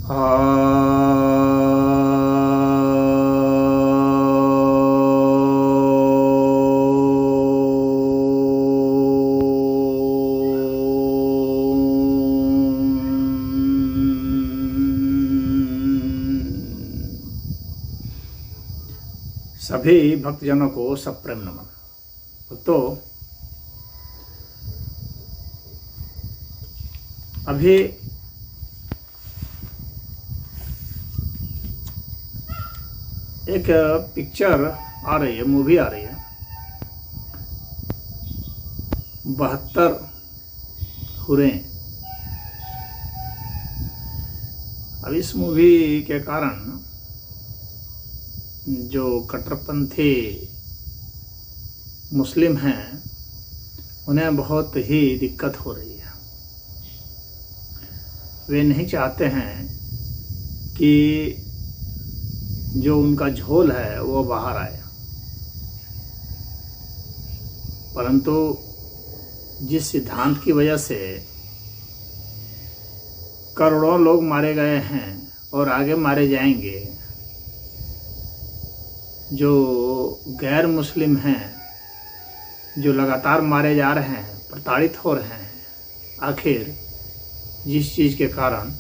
सभी भक्तजनों को सप्रेम नमन। तो अभी एक पिक्चर आ रही है, मूवी आ रही है 72 हुरें। अब इस मूवी के कारण जो कट्टरपंथी मुस्लिम हैं उन्हें बहुत ही दिक्कत हो रही है। वे नहीं चाहते हैं कि जो उनका झोल है वो बाहर आए, परंतु जिस सिद्धांत की वजह से करोड़ों लोग मारे गए हैं और आगे मारे जाएंगे, जो गैर मुस्लिम हैं जो लगातार मारे जा रहे हैं, प्रताड़ित हो रहे हैं, आखिर जिस चीज़ के कारण,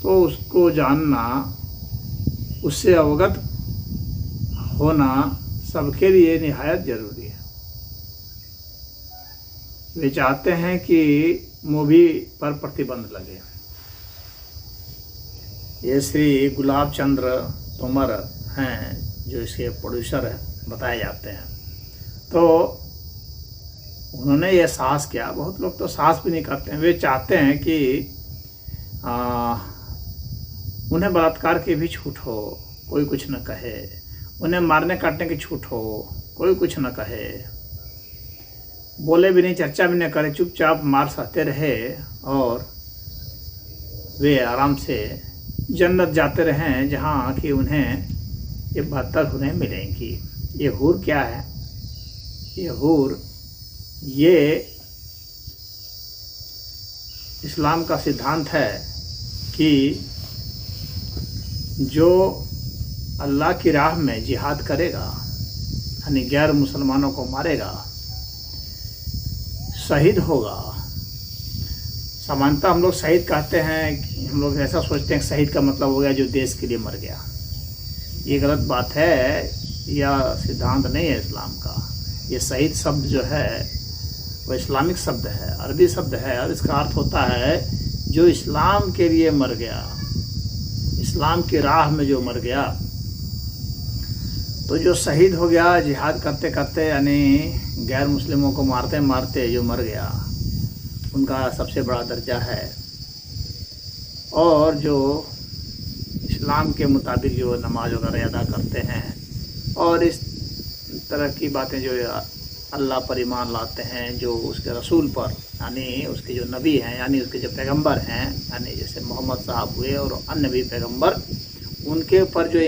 तो उसको जानना, उससे अवगत होना सबके लिए निहायत ज़रूरी है। वे चाहते हैं कि मूवी पर प्रतिबंध लगे। ये श्री गुलाब चंद्र तोमर हैं जो इसके प्रोड्यूसर बताए जाते हैं। तो उन्होंने ये साहस किया। बहुत लोग तो साहस भी नहीं करते हैं। वे चाहते हैं कि उन्हें बलात्कार की भी छूट हो, कोई कुछ न कहे। उन्हें मारने काटने की छूट हो, कोई कुछ न कहे। बोले भी नहीं, चर्चा भी न करे, चुपचाप मार सहते रहे और वे आराम से जन्नत जाते रहें, जहाँ कि उन्हें ये 72 हुरें मिलेंगी। ये हूर क्या है? ये हूर ये इस्लाम का सिद्धांत है कि जो अल्लाह की राह में जिहाद करेगा, यानी गैर मुसलमानों को मारेगा, शहीद होगा। सामान्यतः हम लोग शहीद कहते हैं, हम लोग ऐसा सोचते हैं शहीद का मतलब हो गया जो देश के लिए मर गया। ये गलत बात है, यह सिद्धांत नहीं है इस्लाम का। ये शहीद शब्द जो है वो इस्लामिक शब्द है, अरबी शब्द है, और इसका अर्थ होता है जो इस्लाम के लिए मर गया, इस्लाम की राह में जो मर गया। तो जो शहीद हो गया जिहाद करते करते, यानी गैर मुस्लिमों को मारते मारते जो मर गया, उनका सबसे बड़ा दर्जा है। और जो इस्लाम के मुताबिक जो नमाज वगैरह अदा करते हैं और इस तरह की बातें जो अल्लाह पर ईमान लाते हैं, जो उसके रसूल पर, यानी उसके जो नबी हैं, यानी उसके जो पैगंबर हैं, यानी जैसे मोहम्मद साहब हुए और अन्य भी पैगंबर, उनके ऊपर जो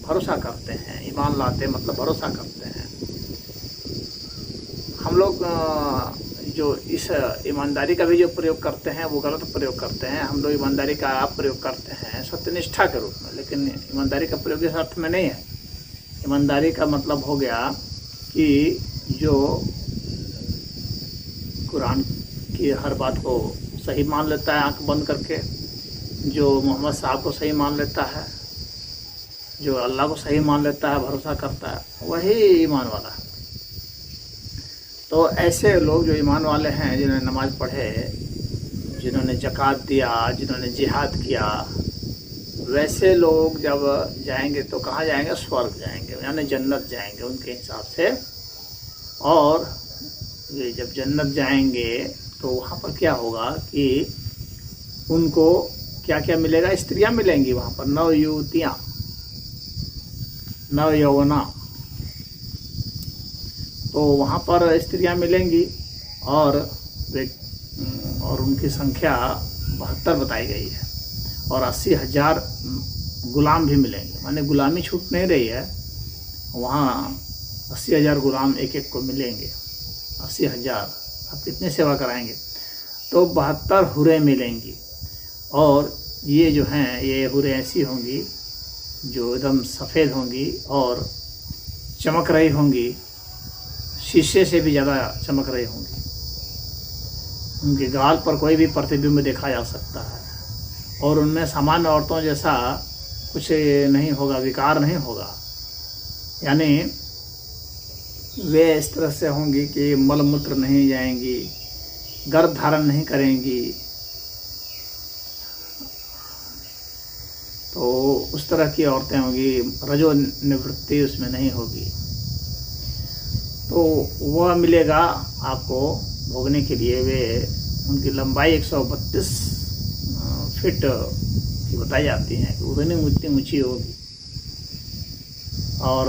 भरोसा करते हैं, ईमान लाते हैं, मतलब भरोसा करते हैं। हम लोग जो इस ईमानदारी का भी जो प्रयोग करते हैं वो गलत प्रयोग करते हैं। हम लोग ईमानदारी का आप प्रयोग करते हैं सत्यनिष्ठा के रूप में, लेकिन ईमानदारी का प्रयोग इस अर्थ में नहीं है। ईमानदारी का मतलब हो गया कि जो कुरान की हर बात को सही मान लेता है आंख बंद करके, जो मोहम्मद साहब को सही मान लेता है, जो अल्लाह को सही मान लेता है, भरोसा करता है, वही ईमान वाला है। तो ऐसे लोग जो ईमान वाले हैं, जिन्होंने नमाज पढ़े, जिन्होंने ज़कात दिया, जिन्होंने जिहाद किया, वैसे लोग जब जाएंगे तो कहाँ जाएंगे? स्वर्ग जाएंगे, यानी जन्नत जाएंगे उनके हिसाब से। और ये जब जन्नत जाएंगे तो वहाँ पर क्या होगा कि उनको क्या क्या मिलेगा? स्त्रियाँ मिलेंगी वहाँ पर, नव युवतियाँ, नव यौवना। तो वहाँ पर स्त्रियाँ मिलेंगी और उनकी संख्या 72 बताई गई है। और 80,000 गुलाम भी मिलेंगे, माने गुलामी छूट नहीं रही है, वहाँ 80,000 गुलाम एक एक को मिलेंगे। 80,000, आप कितने सेवा कराएंगे? तो 72 हुरें मिलेंगी। और ये जो हैं ये हुरें ऐसी होंगी जो एकदम सफ़ेद होंगी और चमक रही होंगी, शीशे से भी ज़्यादा चमक रही होंगी। उनके गाल पर कोई भी प्रतिबिंब देखा जा सकता है और उनमें सामान्य औरतों जैसा कुछ नहीं होगा, विकार नहीं होगा। यानी वे इस तरह से होंगी कि मल मूत्र नहीं जाएंगी, गर्भ धारण नहीं करेंगी, तो उस तरह की औरतें होंगी। रजो निवृत्ति उसमें नहीं होगी। तो वह मिलेगा आपको भोगने के लिए। वे उनकी लंबाई 132 फीट की बताई जाती है कि उतनी ऊंची होगी और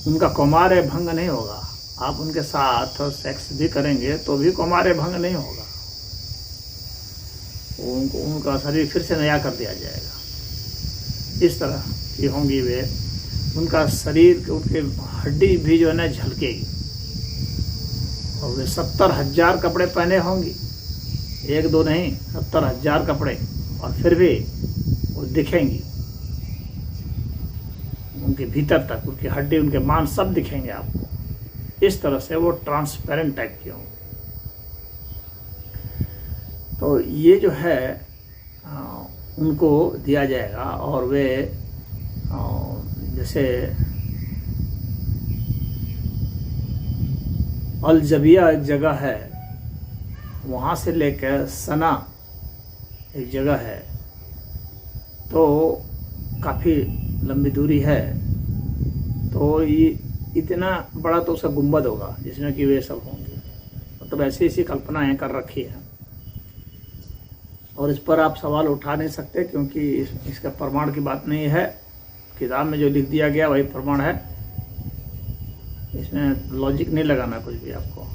उनका कौमार्य भंग नहीं होगा। आप उनके साथ सेक्स भी करेंगे तो भी कौमार्य भंग नहीं होगा। उनका शरीर फिर से नया कर दिया जाएगा। इस तरह की होंगी वे। उनका शरीर, उनके हड्डी भी जो है ना झलकेगी। और वे 70,000 कपड़े पहने होंगी, एक दो नहीं, 70,000 कपड़े, और फिर भी वो दिखेंगी। उनके भीतर तक उनकी हड्डी, उनके मांस सब दिखेंगे आपको। इस तरह से वो ट्रांसपेरेंट टाइप के होंगे। तो ये जो है उनको दिया जाएगा। और वे जैसे अलजबिया एक जगह है, वहाँ से लेकर सना एक जगह है, तो काफ़ी लंबी दूरी है। तो ये इतना बड़ा तो उसका गुंबद होगा जिसमें कि वे सब होंगे। मतलब ऐसी ऐसी कल्पनाएं कर रखी है और इस पर आप सवाल उठा नहीं सकते, क्योंकि इसका प्रमाण की बात नहीं है। किताब में जो लिख दिया गया वही प्रमाण है। इसमें लॉजिक नहीं लगाना कुछ भी आपको,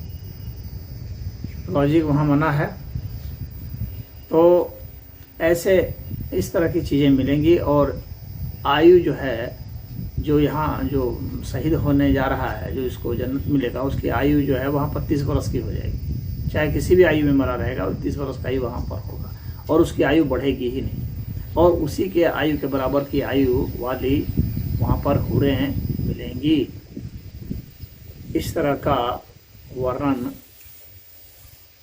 लॉजिक वहाँ मना है। तो ऐसे इस तरह की चीज़ें मिलेंगी। और आयु जो है, जो यहाँ जो शहीद होने जा रहा है, जो इसको जन्नत मिलेगा, उसकी आयु जो है वहाँ पर 30 वर्ष की हो जाएगी। चाहे किसी भी आयु में मरा रहेगा, 30 वर्ष का आयु वहाँ पर होगा और उसकी आयु बढ़ेगी ही नहीं। और उसी के आयु के बराबर की आयु वाली वहाँ पर हुरें मिलेंगी। इस तरह का वर्णन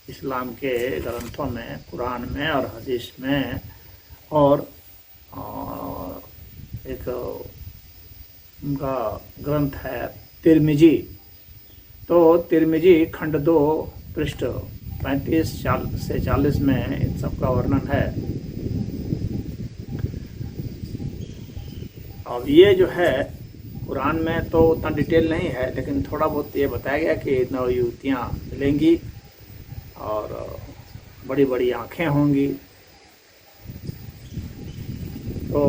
इस्लाम के ग्रंथों में, कुरान में और हदीस में, और एक उनका ग्रंथ है तिरमिजी। तो तिरमिजी खंड 2 पृष्ठ 35 से 40 में इन सब का वर्णन है। अब ये जो है कुरान में तो उतना डिटेल नहीं है, लेकिन थोड़ा बहुत ये बताया गया कि नवयुवतियाँ मिलेंगी और बड़ी बड़ी आँखें होंगी। तो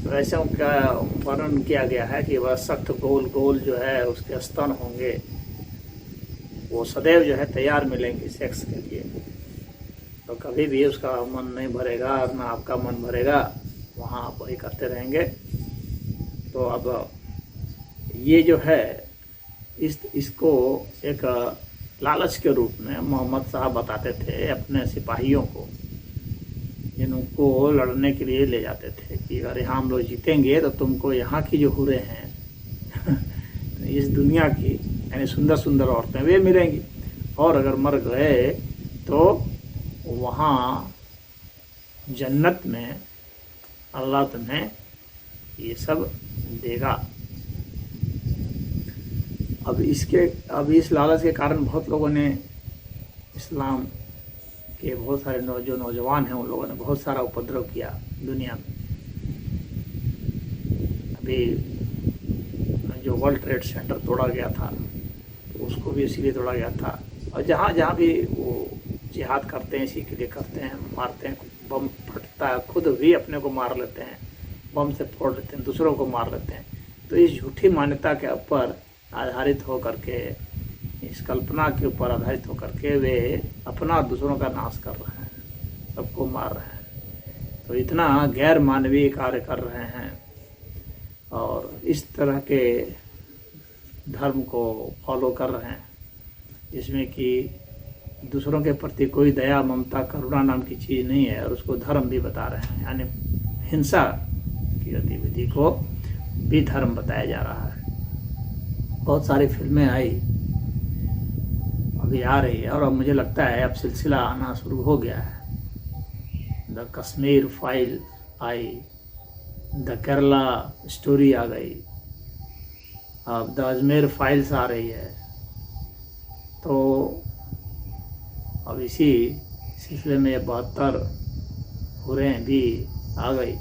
वैसे उनका वर्णन किया गया है कि वह सख्त गोल गोल जो है उसके स्तन होंगे। वो सदैव जो है तैयार मिलेंगी सेक्स के लिए। तो कभी भी उसका मन नहीं भरेगा और ना आपका मन भरेगा, वहाँ आप वही करते रहेंगे। तो अब ये जो है इसको एक लालच के रूप में मोहम्मद साहब बताते थे अपने सिपाहियों को, जिनको लड़ने के लिए ले जाते थे कि अगर यहाँ हम लोग जीतेंगे तो तुमको यहाँ की जो हुरें हैं इस दुनिया की, यानी सुंदर सुंदर औरतें, वे मिलेंगी। और अगर मर गए तो वहाँ जन्नत में अल्लाह तुम्हें ये सब देगा। अब इस लालच के कारण बहुत लोगों ने, इस्लाम के बहुत सारे जो नौजवान हैं, उन लोगों ने बहुत सारा उपद्रव किया दुनिया में। अभी जो वर्ल्ड ट्रेड सेंटर तोड़ा गया था, तो उसको भी इसीलिए तोड़ा गया था। और जहाँ जहाँ भी वो जिहाद करते हैं, इसी के लिए करते हैं, मारते हैं। बम फटता है, खुद भी अपने को मार लेते हैं, बम से फोड़ लेते हैं, दूसरों को मार लेते हैं। तो इस झूठी मान्यता के ऊपर आधारित होकर के, इस कल्पना के ऊपर आधारित होकर के वे अपना दूसरों का नाश कर रहे हैं, सबको मार रहे हैं। तो इतना गैर मानवीय कार्य कर रहे हैं और इस तरह के धर्म को फॉलो कर रहे हैं, जिसमें कि दूसरों के प्रति कोई दया ममता करुणा नाम की चीज़ नहीं है, और उसको धर्म भी बता रहे हैं, यानी हिंसा की गतिविधि को भी धर्म बताया जा रहा है। बहुत सारी फिल्में आई, अभी आ रही है, और अब मुझे लगता है अब सिलसिला आना शुरू हो गया है। द कश्मीर फाइल आई, द केरला स्टोरी आ गई, अब द अजमेर फाइल्स आ रही है। तो अब इसी सिलसिले में 72 हुरें भी आ गई।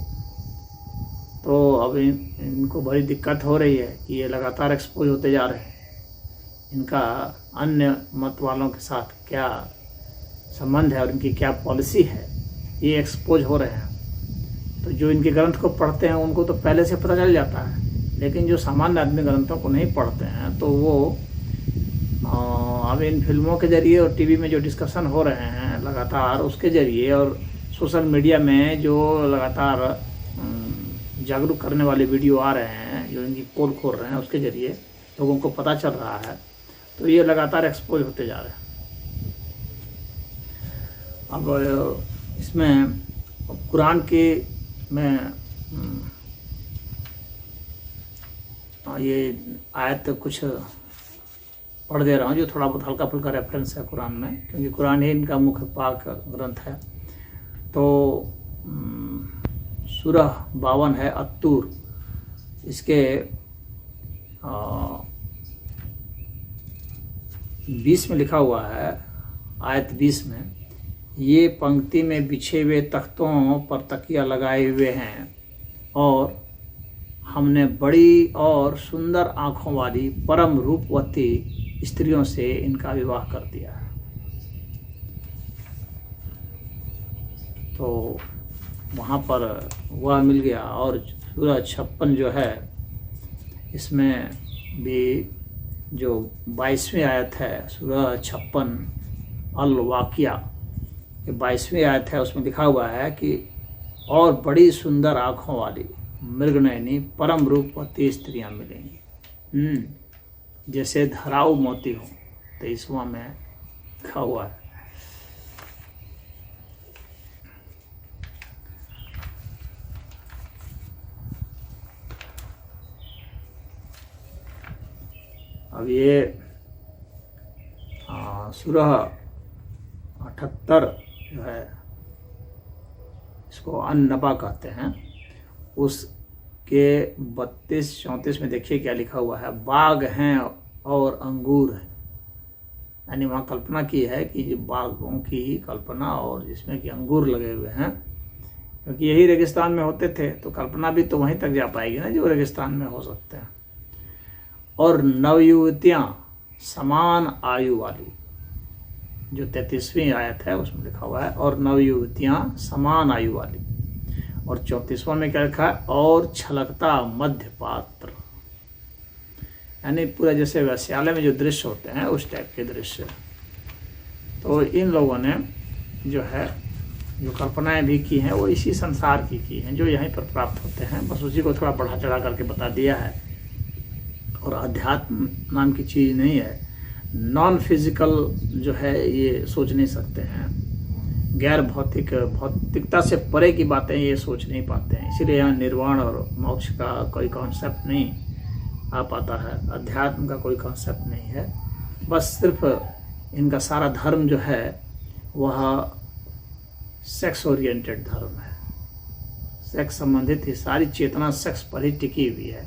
तो अब इनको बड़ी दिक्कत हो रही है कि ये लगातार एक्सपोज होते जा रहे हैं। इनका अन्य मत वालों के साथ क्या संबंध है और इनकी क्या पॉलिसी है, ये एक्सपोज हो रहे हैं। तो जो इनके ग्रंथ को पढ़ते हैं उनको तो पहले से पता चल जाता है, लेकिन जो सामान्य आदमी ग्रंथों को नहीं पढ़ते हैं तो वो अब इन फिल्मों के जरिए और टीवी में जो डिस्कशन हो रहे हैं लगातार, उसके जरिए और सोशल मीडिया में जो लगातार जागरूक करने वाले वीडियो आ रहे हैं, जो इनकी पोल खोल रहे हैं, उसके जरिए लोगों को पता चल रहा है। तो ये लगातार एक्सपोज होते जा रहे हैं। अब इसमें कुरान के में ये आयत कुछ पढ़ दे रहा हूँ जो थोड़ा बहुत हल्का फुल्का रेफरेंस है कुरान में, क्योंकि कुरान ही इनका मुख्य पाक ग्रंथ है। तो सूरह 52 है अत्तूर, इसके 20 में लिखा हुआ है, आयत 20 में, ये पंक्ति में बिछे हुए तख्तों पर तकिया लगाए हुए हैं और हमने बड़ी और सुंदर आँखों वाली परम रूपवती स्त्रियों से इनका विवाह कर दिया है। तो वहाँ पर वह मिल गया। और सूरह 56 जो है, इसमें भी जो 22वीं आयत है, सूरह 56 अल वाक़िया ये 22वीं आयत है, उसमें लिखा हुआ है कि और बड़ी सुंदर आँखों वाली मृगनयनी परम रूपवती स्त्रियाँ मिलेंगी, जैसे धराऊ मोती हो। 23वां में लिखा हुआ है। अब ये सूरह 78 जो है, इसको अन-नबा कहते हैं, उसके 32-34 में देखिए क्या लिखा हुआ है, बाग हैं और अंगूर हैं। यानी वहाँ कल्पना की है कि जो बागों की ही कल्पना, और जिसमें कि अंगूर लगे हुए हैं, क्योंकि यही रेगिस्तान में होते थे, तो कल्पना भी तो वहीं तक जा पाएगी ना जो रेगिस्तान में हो सकते हैं। और नवयुवतियाँ समान आयु वाली, जो 33वीं आयत है उसमें लिखा हुआ है, और नवयुवतियाँ समान आयु वाली। और 34वां में क्या लिखा है, और छलकता मध्य पात्र, यानी पूरा जैसे वैश्यालय में जो दृश्य होते हैं उस टाइप के दृश्य। तो इन लोगों ने जो है जो कल्पनाएं भी की हैं वो इसी संसार की हैं, जो यहीं पर प्राप्त होते हैं, बस उसी को थोड़ा बढ़ा चढ़ा करके बता दिया है। और अध्यात्म नाम की चीज़ नहीं है, नॉन फिजिकल जो है ये सोच नहीं सकते हैं, गैर भौतिक भौतिकता से परे की बातें ये सोच नहीं पाते हैं, इसीलिए यहाँ निर्वाण और मोक्ष का कोई कॉन्सेप्ट नहीं आ पाता है, अध्यात्म का कोई कॉन्सेप्ट नहीं है। बस सिर्फ इनका सारा धर्म जो है वह सेक्स ओरिएंटेड धर्म है, सेक्स संबंधित ही सारी चेतना सेक्स पर ही टिकी हुई है।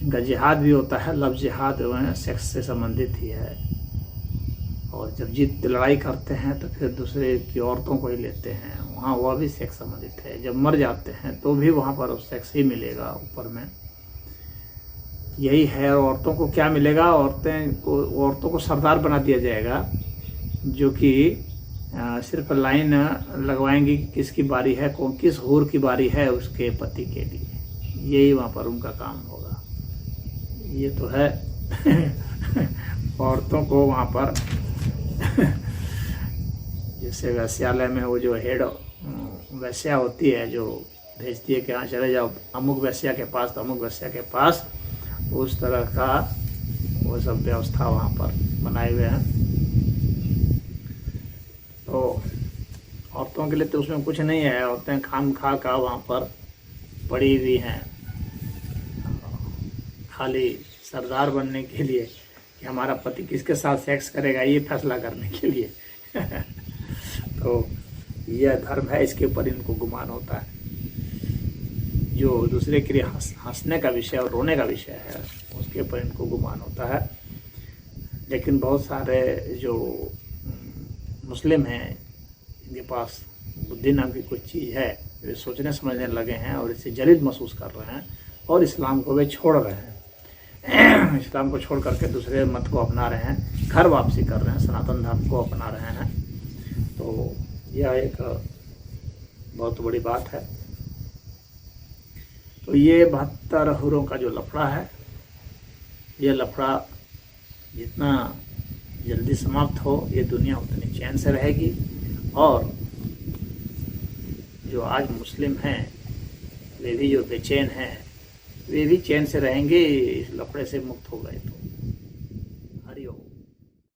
इनका जिहाद भी होता है, लव जिहाद वह सेक्स से संबंधित ही है। और जब जीत लड़ाई करते हैं तो फिर दूसरे की औरतों को ही लेते हैं, वहाँ वह भी सेक्स संबंधित है। जब मर जाते हैं तो भी वहाँ पर सेक्स ही मिलेगा ऊपर में, यही है। और औरतों को क्या मिलेगा, औरतों को सरदार बना दिया जाएगा, जो कि सिर्फ लाइन लगवाएंगी कि किसकी बारी है, किस हूर की बारी है उसके पति के लिए, यही वहाँ पर उनका काम होगा। ये तो है औरतों को वहाँ पर जैसे वैश्यालय में वो जो हेड वैश्या होती है जो भेजती है कि हाँ चले जाओ अमुक वैश्या के पास, तो अमुक वैश्या के पास, उस तरह का वो सब व्यवस्था वहाँ पर बनाए हुए हैं। तो औरतों के लिए तो उसमें कुछ नहीं है, औरतें खाम खा का वहाँ पर पड़ी हुई हैं, खाली सरदार बनने के लिए कि हमारा पति किसके साथ सेक्स करेगा ये फैसला करने के लिए। तो यह धर्म है, इसके ऊपर इनको गुमान होता है। जो दूसरे के लिए हंसने का विषय और रोने का विषय है उसके ऊपर इनको गुमान होता है। लेकिन बहुत सारे जो मुस्लिम हैं, इनके पास बुद्धि नाम की कुछ चीज़ है, वे सोचने समझने लगे हैं और इससे जलील महसूस कर रहे हैं और इस्लाम को वे छोड़ रहे हैं। इस्लाम को छोड़ करके दूसरे मत को अपना रहे हैं, घर वापसी कर रहे हैं, सनातन धर्म को अपना रहे हैं। तो यह एक बहुत बड़ी बात है। तो ये 72 हुरों का जो लफड़ा है, ये लफड़ा जितना जल्दी समाप्त हो, ये दुनिया उतनी चैन से रहेगी। और जो आज मुस्लिम हैं वे भी जो बेचैन हैं वे भी चैन से रहेंगे, इस लफड़े से मुक्त हो गए तो।